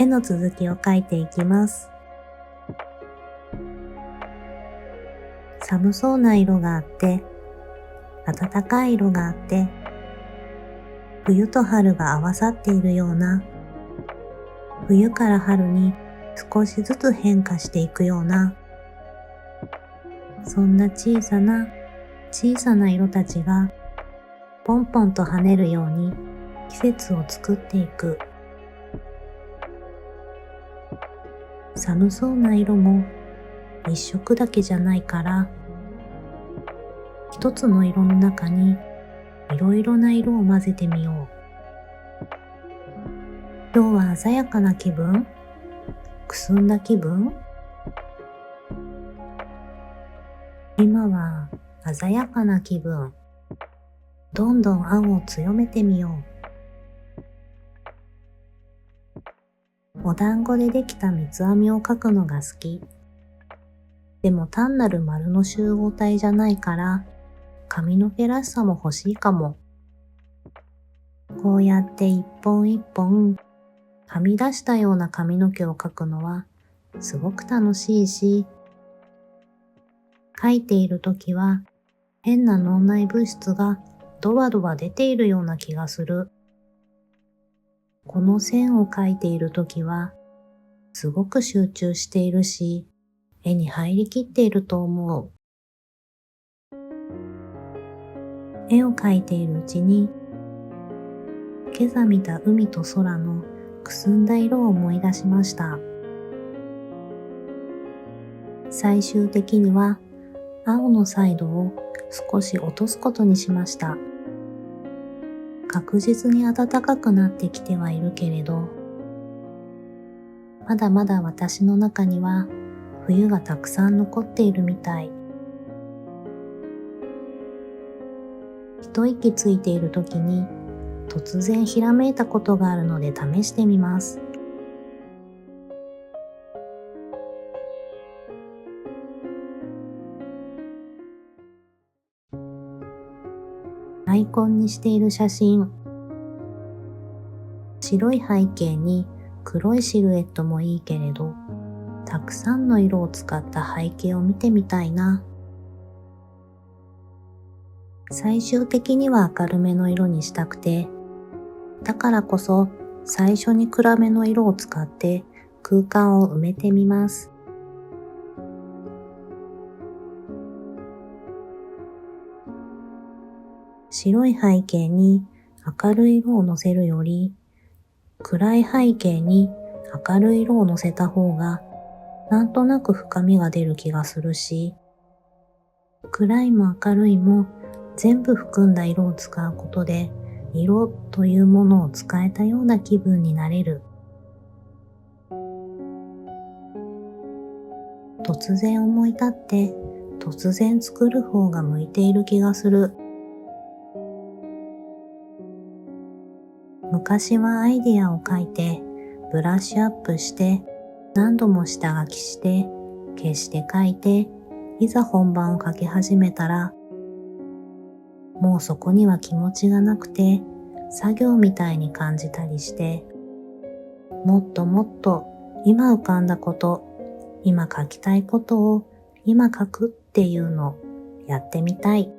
の続きを描いていきます。寒そうな色があって、暖かい色があって、冬と春が合わさっているような、冬から春に少しずつ変化していくような、そんな小さな色たちがポンポンと跳ねるように季節を作っていく。寒そうな色も一色だけじゃないから、一つの色の中にいろいろな色を混ぜてみよう。今日は鮮やかな気分？くすんだ気分？今は鮮やかな気分。どんどん青を強めてみよう。お団子でできた三つ編みを描くのが好き。でも単なる丸の集合体じゃないから、髪の毛らしさも欲しいかも。こうやって一本一本はみ出したような髪の毛を描くのはすごく楽しいし、描いているときは変な脳内物質がドバドバ出ているような気がする。この線を描いているときはすごく集中しているし、絵に入りきっていると思う。絵を描いているうちに、今朝見た海と空のくすんだ色を思い出しました。最終的には青のサイドを少し落とすことにしました。確実に暖かくなってきてはいるけれど、まだまだ私の中には冬がたくさん残っているみたい。一息ついている時に突然ひらめいたことがあるので試してみます。アイコンにしている写真。白い背景に黒いシルエットもいいけれど、たくさんの色を使った背景を見てみたいな。最終的には明るめの色にしたくて、だからこそ最初に暗めの色を使って空間を埋めてみます。白い背景に明るい色をのせるより、暗い背景に明るい色をのせた方がなんとなく深みが出る気がするし、暗いも明るいも全部含んだ色を使うことで、色というものを使えたような気分になれる。突然思い立って突然作る方が向いている気がする。昔はアイディアを書いてブラッシュアップして何度も下書きして消して書いて、いざ本番を書き始めたらもうそこには気持ちがなくて作業みたいに感じたりして、もっともっと今浮かんだこと、今書きたいことを今書くっていうのをやってみたい。